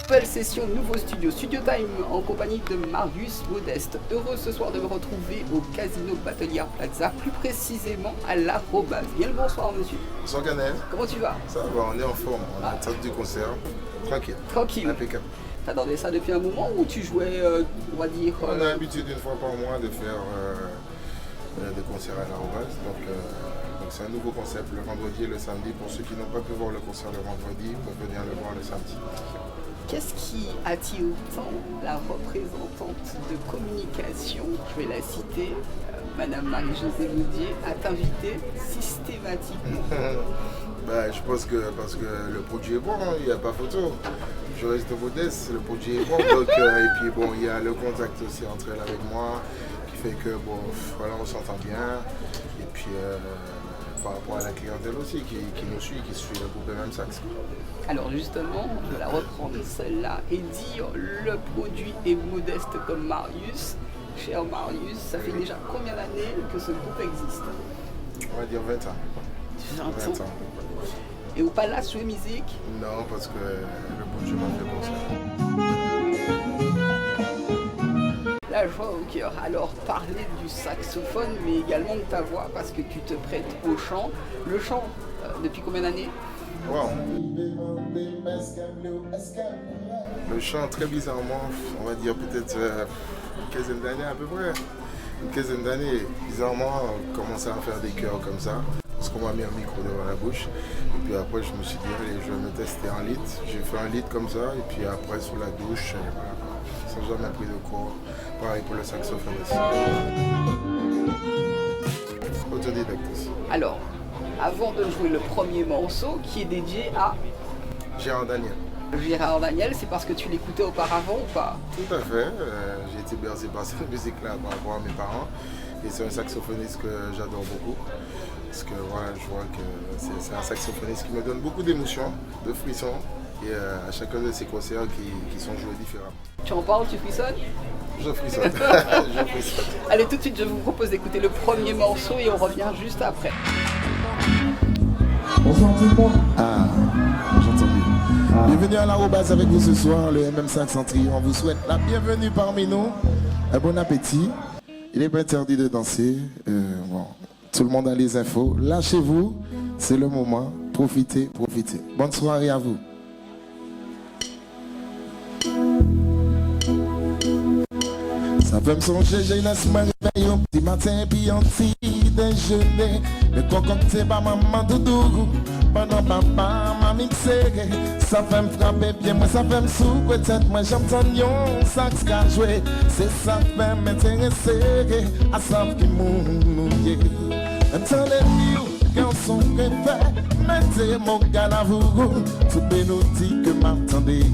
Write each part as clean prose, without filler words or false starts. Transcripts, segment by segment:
Nouvelle session, nouveau studio, Studio Time en compagnie de Marius Modeste. Heureux ce soir de me retrouver au Casino Batelière Plaza, plus précisément à l'Arrobase. Bien le bonsoir monsieur. Bonsoir Canel. Comment tu vas? Ça va, on est en forme, on est en train du concert. Tranquille. Tranquille. Impeccable. T'attendais ça depuis un moment ou tu jouais, on va dire... On a l'habitude une fois par mois de faire des concerts à l'Arrobase. Donc c'est un nouveau concept le vendredi et le samedi. Pour ceux qui n'ont pas pu voir le concert le vendredi, ils peuvent venir le voir le samedi. Qu'est-ce qui attire autant la représentante de communication, je vais la citer, Madame Marie-Josée Moudier, à t'inviter systématiquement? Je pense que parce que le produit est bon, il n'y a pas photo. Je reste modeste, le produit est bon. Donc, et puis bon, il y a le contact aussi entre elle avec moi qui fait que bon, voilà, on s'entend bien. Et puis par rapport à la clientèle aussi qui nous suit, qui suit le groupe MM Sax. Alors justement, je vais la reprendre celle-là et dire le produit est modeste comme Marius. Cher Marius, ça fait déjà combien d'années que ce groupe existe? On va dire 20 ans. 20 ans. Et au Palace Jouer Musique? Non, parce que le bon Dieu m'a fait pour ça. La joie au cœur. Alors, parler du saxophone, mais également de ta voix, parce que tu te prêtes au chant. Le chant, depuis combien d'années? Wow. Le chant, très bizarrement, on va dire peut-être une quinzaine d'années à peu près. Une quinzaine d'années, bizarrement, on commençait à faire des chœurs comme ça. Parce qu'on m'a mis un micro devant la bouche. Et puis après, je me suis dit, allez, je vais me tester en lead. J'ai fait un lead comme ça. Et puis après, sous la douche, voilà, sans jamais pris de cours. Pareil pour le saxophone aussi. Autodidacte aussi. Alors, avant de jouer le premier morceau, qui est dédié à Gérard Daniel. Gérard Daniel, c'est parce que tu l'écoutais auparavant ou pas? Tout à fait. J'ai été bercé par cette musique-là par rapport à mes parents. Et c'est un saxophoniste que j'adore beaucoup. Parce que voilà, je vois que c'est un saxophoniste qui me donne beaucoup d'émotions, de frissons. Et à chacun de ses concerts qui sont joués différemment. Tu en parles, tu frissonnes? Je frissonne. Je frissonne. Allez, tout de suite, je vous propose d'écouter le premier morceau et on revient juste après. Bonsoir tout le monde. Ah, j'entends bien. Bienvenue à l'Arrobase avec vous ce soir, le MM Sax en trio. On vous souhaite la bienvenue parmi nous. Un bon appétit. Il n'est pas interdit de danser. Bon, tout le monde a les infos. Lâchez-vous, c'est le moment. Profitez, profitez. Bonne soirée à vous. Ça peut me songer, j'ai une semaine réveillée au petit matin puis un petit déjeuner. Le concocté par maman doudou, pendant papa m'a mixé. Ça fait me frapper bien, moi ça fait me souper tête. Moi j'entends yon sax qu'a joué. C'est ça qui fait m'intéresser à ça qui mouille. Entendez les garçons que fait, mettez mon gars à vous. Tout bien nous dit que m'attendez,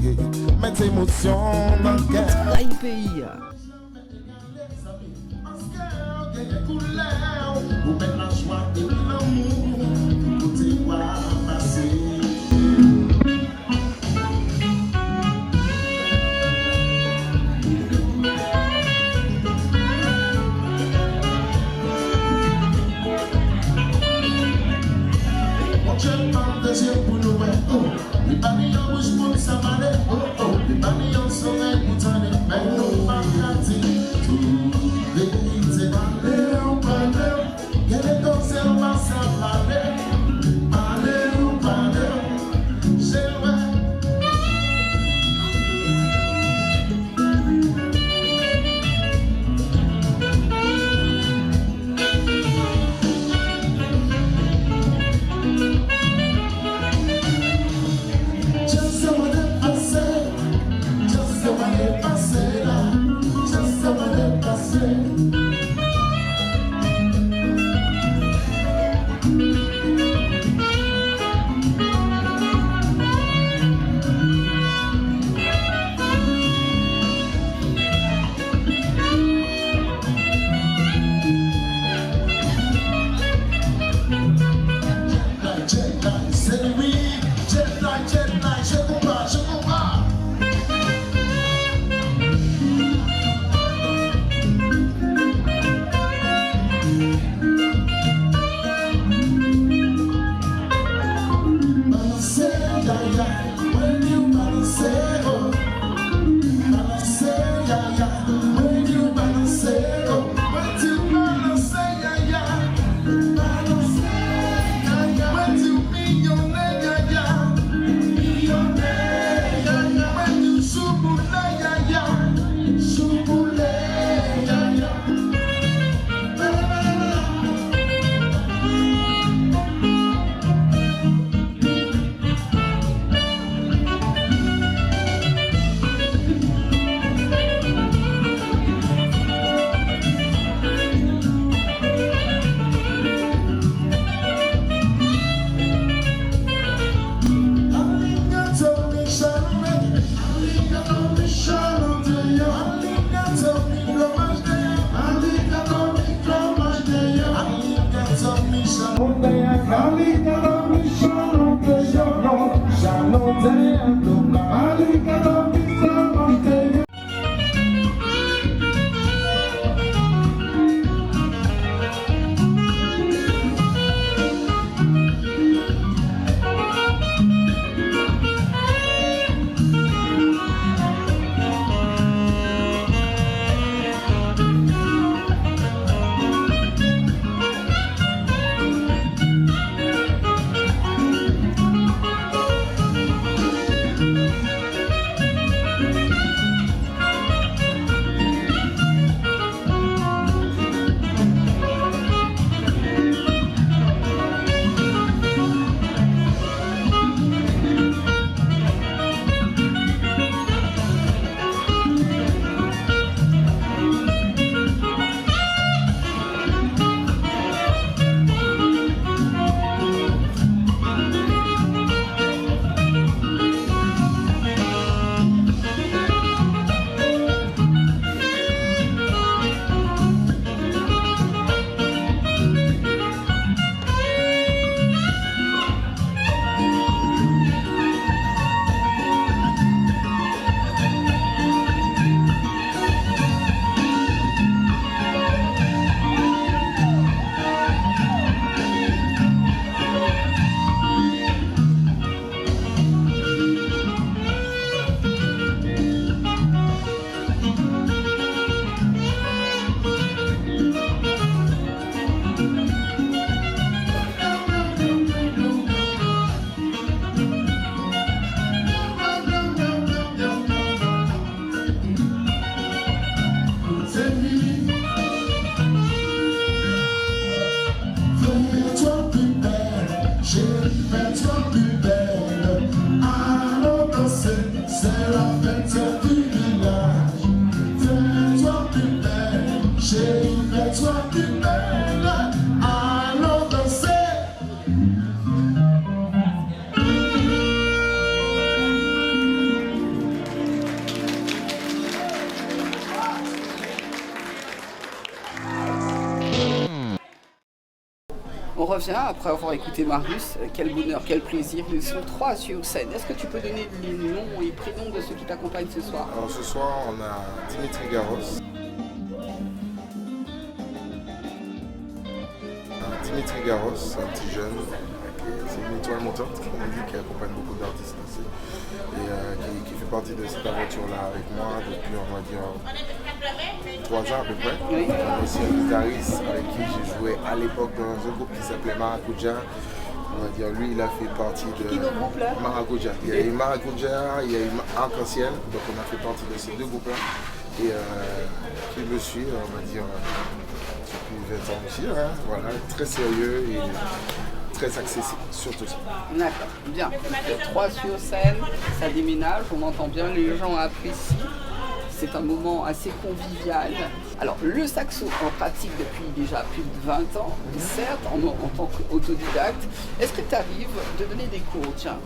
mettez émotion dans le cœur. Trahi pays. Vous faites la joie et l'amour, tout est pas passé. Mon Dieu parle des yeux pour nous mettre, les babillons rouges pour nous s'avaler, les babillons soleil pour t'en aller, mais nous pas gâter, tout les évaler. Quel est ton serment sans parler? Parler ou parler? J'aimerais. Just a minute passé, just a minute passé là, just a minute passé. Jet lag, je comprends. revient après avoir écouté Marius. Quel bonheur, quel plaisir. Ils sont 3 sur scène. Est-ce que tu peux donner les noms et prénoms de ceux qui t'accompagnent ce soir? Alors ce soir, on a Dimitri Garros. Dimitri Garros, c'est un petit jeune, c'est une étoile montante, comme on dit, qui accompagne beaucoup d'artistes aussi. Et qui fait partie de cette aventure-là avec moi depuis, on va dire, 3 ans à peu près. Oui. On a aussi un guitariste avec qui j'ai joué à l'époque dans un groupe qui s'appelait Maracuja. On va dire, lui, il a fait partie de Qui est dans le groupe là? Maracuja. Il y a eu Maracuja, il y a eu Arc-en-Ciel, donc on a fait partie de ces 2 groupes-là. Et qui me suit, on va dire, depuis 20 ans aussi. Hein. Voilà, très sérieux et très accessible, surtout ça. D'accord, bien. 3 sur scène, ça déménage, on entend bien, les gens apprécient. C'est un moment assez convivial. Alors, le saxo en pratique depuis déjà plus de 20 ans, certes, en tant qu'autodidacte. Est-ce que tu arrives de donner des cours? Tiens.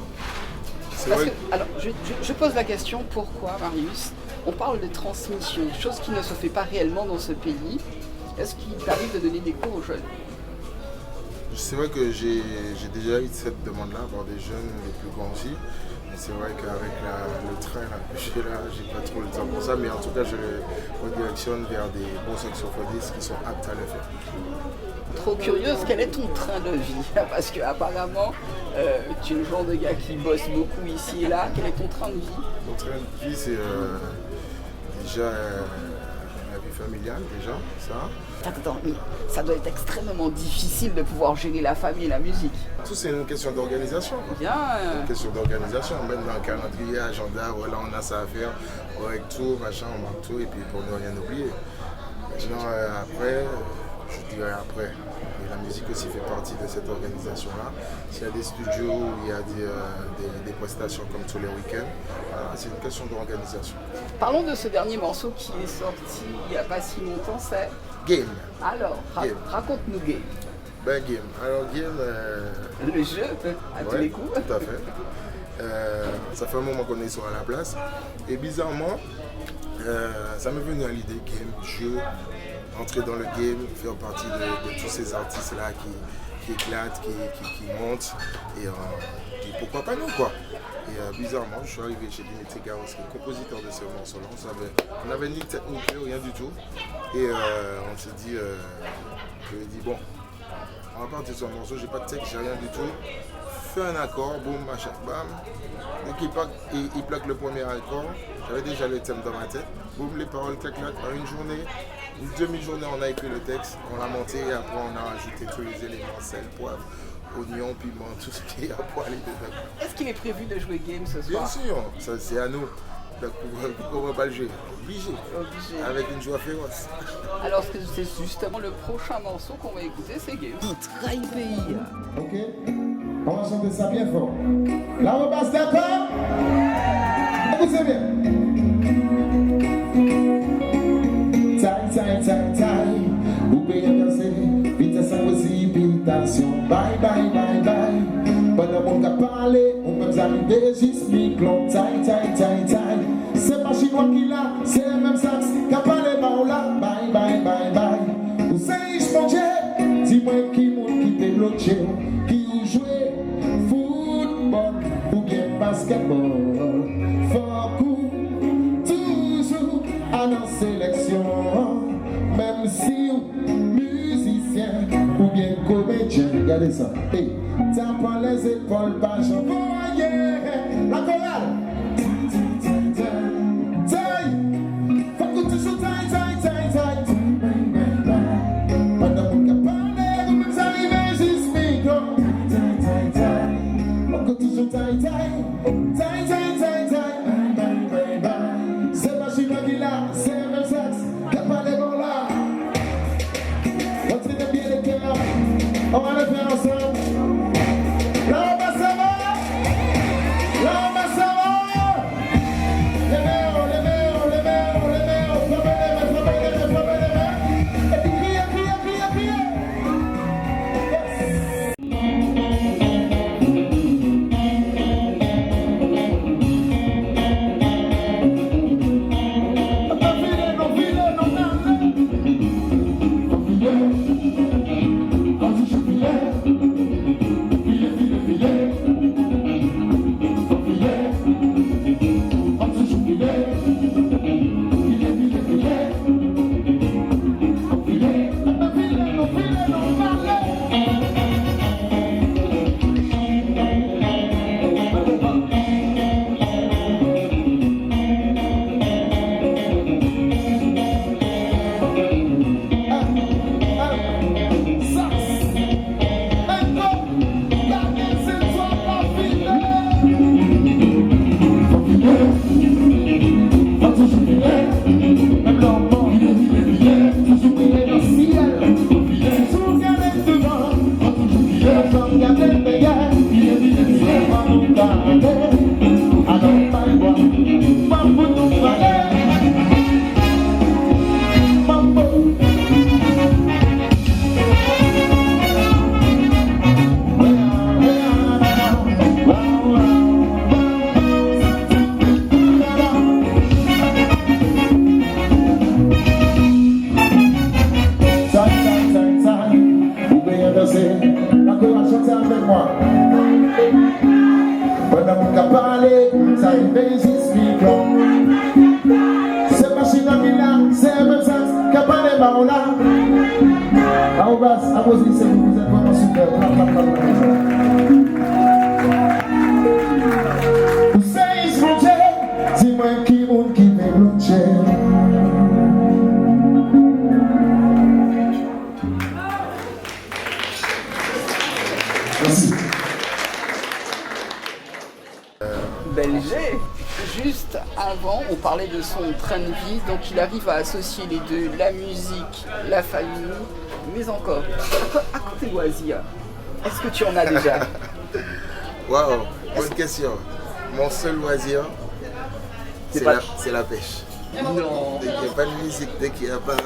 Parce que, alors, je pose la question, pourquoi, Marius? On parle de transmission, chose qui ne se fait pas réellement dans ce pays. Est-ce qu'il t'arrive de donner des cours aux jeunes? C'est vrai que j'ai déjà eu cette demande-là par des jeunes, les plus grands aussi. Mais c'est vrai qu'avec le train là, que j'ai là, j'ai pas trop le temps pour ça. Mais en tout cas, je les redirectionne vers des bons saxophonistes qui sont aptes à le faire. Trop curieuse, quel est ton train de vie? Parce que apparemment, tu es le genre de gars qui bosse beaucoup ici et là. Quel est ton train de vie? Mon train de vie, c'est déjà la vie familiale, déjà, ça. Attends, mais ça doit être extrêmement difficile de pouvoir gérer la famille et la musique. Tout, c'est une question d'organisation. Bien. Une question d'organisation. Même dans le calendrier, agenda, voilà, on a ça à faire. On règle tout, machin, on marque tout, et puis pour ne rien oublier. Maintenant, après, je dirais après. Mais la musique aussi fait partie de cette organisation-là. S'il y a des studios où il y a des prestations comme tous les week-ends, voilà, c'est une question d'organisation. Parlons de ce dernier morceau qui est sorti il n'y a pas si longtemps, c'est Game. Alors, Game. raconte-nous Game. Ben Game. Alors Game... Le jeu, à tous les coups. Tout à fait. Ça fait un moment qu'on est sur la place. Et bizarrement, ça m'est venu à l'idée, game, jeu, entrer dans le game, faire partie de tous ces artistes-là qui éclatent, qui montent. Et pourquoi pas nous, quoi. Et bizarrement, je suis arrivé chez Dimitri Garros, qui est compositeur de ce morceau-là. On n'avait ni tête ni queue, rien du tout. Et on s'est dit, je lui ai dit, bon, on va partir sur un morceau, j'ai pas de texte, j'ai rien du tout. Fais un accord, boum, machin, bam. Dès qu'il plaque le premier accord, j'avais déjà le thème dans ma tête. Boum, les paroles, clac, clac, en une journée. Une demi-journée, on a écrit le texte, on l'a monté et après on a rajouté tous les éléments, sel, poivre, oignon, piment, tout ce qui est à pour aller dedans. Est-ce qu'il est prévu de jouer Game ce soir? Bien sûr, ça c'est à nous. Donc pourquoi on va pas le jouer? Obligé. Avec une joie féroce. Alors c'est justement le prochain morceau qu'on va écouter, c'est Game. Trahi pays. Ok, on va chanter ça bien fort. La repasse d'accord? Écoutez bien. Tai, ou bien danser, vitesse en précipitation. Bye, bye, bye, bye. Pendant mon cas parler, on peut arriver juste micro. Tai. C'est pas chinois qui l'a, c'est le même sax qu'a parlé par là. Bye, bye, bye, bye. Où c'est je mange? Dis-moi qui moun qui t'est bloqué, qui ou joué football ou bien basketball. Faut coup, toujours à nos sélections. Même si musicien ou bien comédien, regardez ça. Hey, tapant les épaules, pas j'en voyais la chorale. Faut que tu joues taille. Pendant mon cas parler, vous me arrivez juste micro. Faut que tu joues taille. C'est pas chez moi qui l'a, c'est un même sax. On va le faire ensemble. Là, on va savoir. position, vous êtes vraiment super. Vous savez, mon Dieu, dis-moi qui monte qui fait bloncher. Merci. Belger. Juste avant, on parlait de son train de vie, donc il arrive à associer les deux, la musique, la famille, mais encore, à côté loisirs, est-ce que tu en as déjà? Waouh, bonne question. Mon seul loisir, c'est la pêche. Non. Dès qu'il n'y a pas de musique, dès qu'il n'y a pas...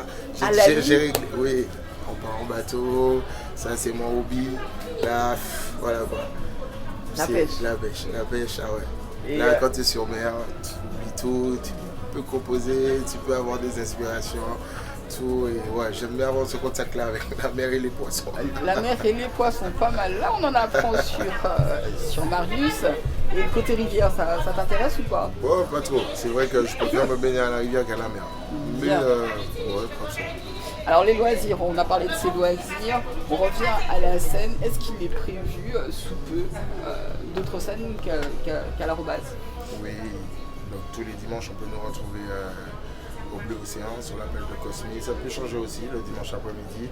Oui, on part en bateau, ça c'est mon hobby. Là, voilà quoi. La pêche. La pêche, ah ouais. Et là, quand tu es sur mer, tu oublies tout, tu peux composer, tu peux avoir des inspirations, tout. Et ouais, j'aime bien avoir ce contact-là avec la mer et les poissons. La mer et les poissons, pas mal. Là, on en apprend sur Marius. Et le côté rivière, ça t'intéresse ou pas? Ouais, pas trop. C'est vrai que je préfère me baigner à la rivière qu'à la mer. Mais ouais, comme ça. Alors les loisirs, on a parlé de ces loisirs, on revient à la scène. Est-ce qu'il est prévu sous peu d'autres scènes qu'à l'Arobase? Oui, donc tous les dimanches on peut nous retrouver au Bleu Océan sur l'appel de Cosmi. Ça peut changer aussi le dimanche après-midi.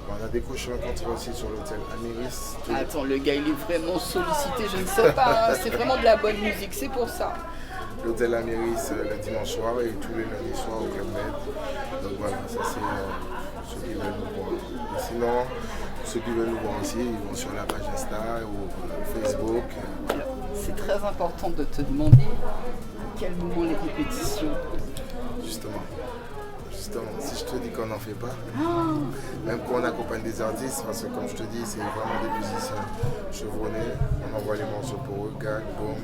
On a des coachs rencontrés aussi sur l'hôtel Amiris. Attends, le gars il est vraiment sollicité, je ne sais pas, hein. C'est vraiment de la bonne musique, c'est pour ça. L'hôtel Amiris le dimanche soir et tous les lundis soirs au Club Med. Donc voilà, ça c'est ceux qui veulent nous voir. Et sinon, ceux qui veulent nous voir aussi, ils vont sur la page Insta ou Facebook. C'est très important de te demander quel moment les répétitions. Justement, si je te dis qu'on n'en fait pas, même quand on accompagne des artistes, parce que comme je te dis, c'est vraiment des musiciens chevronnés, on envoie les morceaux pour eux, gag, boum,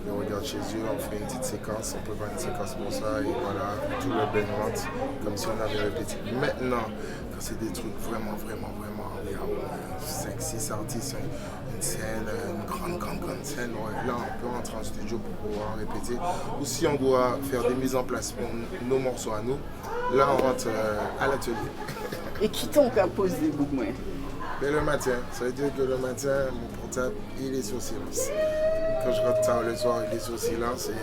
ils regardent chez eux, on fait une petite séquence, on prépare une séquence pour ça, et voilà, tout le ben rentre, comme si on avait répété. Maintenant, quand c'est des trucs vraiment, il y a 5-6 artistes, une scène, une grande scène, ouais, là on peut rentrer en studio pour pouvoir répéter. Ou si on doit faire des mises en place pour nos morceaux à nous, là on rentre à l'atelier. Et qui t'en compose des boucles? Mais le matin, ça veut dire que le matin, mon portable, il est sur silence. Quand je rentre tard le soir, il est sur silence et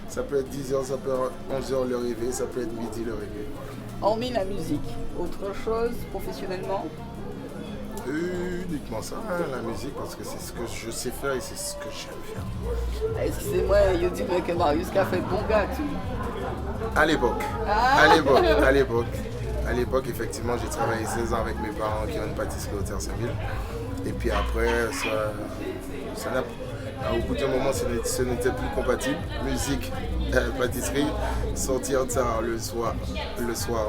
ça peut être 10h, ça peut être 11h le réveil, ça peut être midi le réveil. Hormis la musique, autre chose professionnellement? Uniquement ça, hein, la musique, parce que c'est ce que je sais faire et c'est ce que j'aime faire. Excusez-moi, je dis que Marius a fait bon gars, tu. À l'époque, à l'époque, effectivement, j'ai travaillé 16 ans avec mes parents qui ont une pâtisserie au Terre Saint-Ville. Et puis après, au bout d'un moment, ce n'était plus compatible. Musique, pâtisserie, sortir tard le soir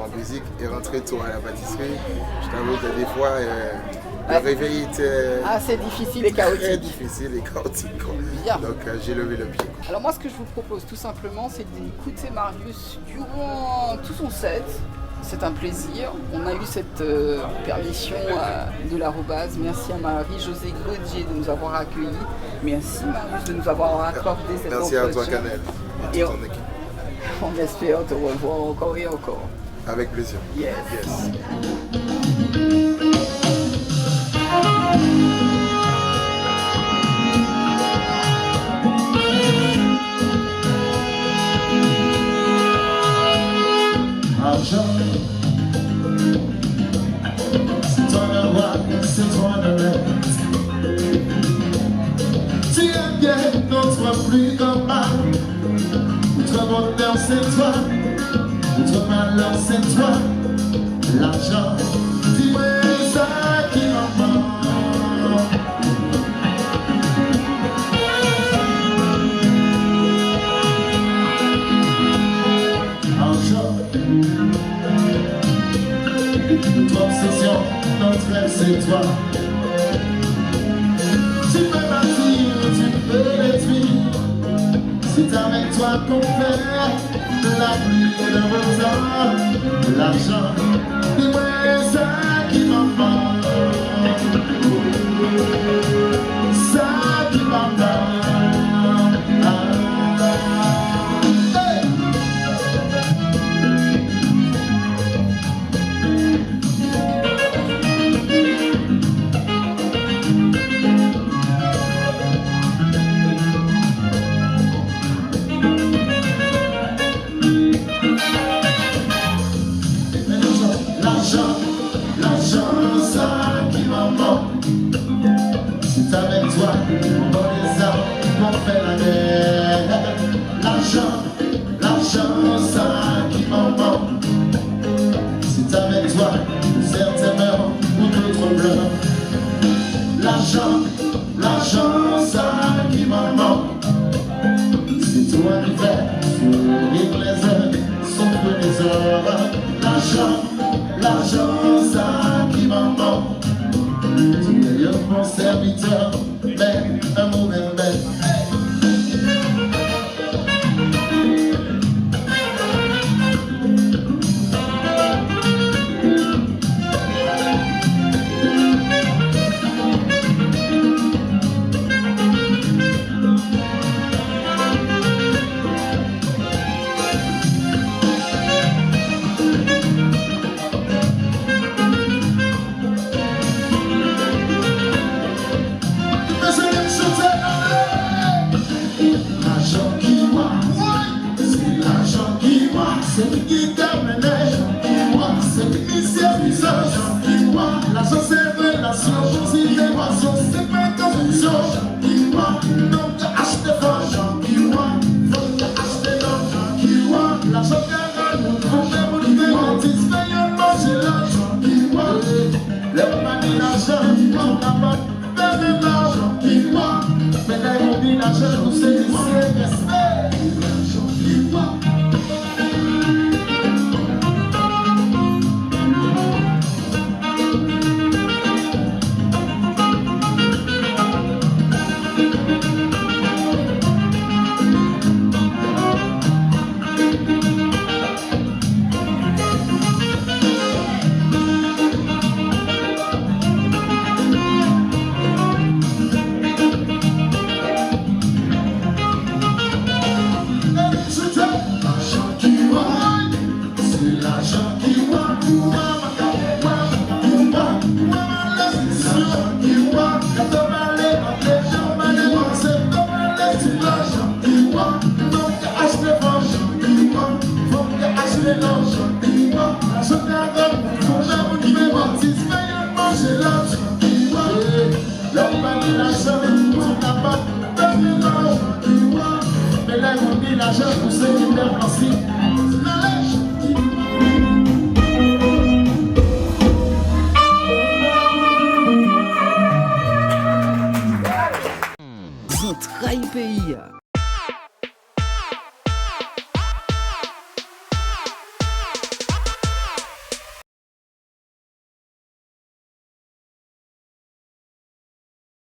en musique et rentrer tôt à la pâtisserie. Je t'avoue que des fois, le réveil était c'est difficile et chaotique. Très difficile et chaotique. Donc j'ai levé le pied. Alors moi, ce que je vous propose tout simplement, c'est d'écouter Marius durant tout son set. C'est un plaisir. On a eu cette permission de l'Arobase. Merci à Marie-Josée Gaudier de nous avoir accueillis. Merci Marius de nous avoir accordé cette Merci à toi Canel et toute ton équipe. On espère te revoir encore et encore. Avec plaisir. Yes. C'est toi le roi, c'est toi le reste. Tu aimes bien notre plus grand mal. Notre bonheur c'est toi, notre malheur c'est toi. L'argent, dis-moi ça qui m'en notre obsession, notre rêve c'est toi. Tu peux bâtir, tu peux détruire. C'est avec toi qu'on fait la pluie et le beau temps. L'argent, dis-moi ça qui m'en manque. Ça qui m'en manque. Hey! l'argent, ça qui m'en manque. Si tout arrivait, sourire les heures, sauf les heures. L'argent, ça qui m'en manque. Tu es mon serviteur, mais un mauvais bête. C'est qui t'amène, c'est l'initialisation, la chose c'est relation, si l'émotion c'est pas confusion, donc acheter fort, faut acheter l'or, la chose qu'elle nous faut faire pour nous satisfaire, manger l'argent, le mani l'argent, on n'a pas perdu l'argent, mais là on dit l'argent, nous c'est respect. L'argent pour ceux qui perdent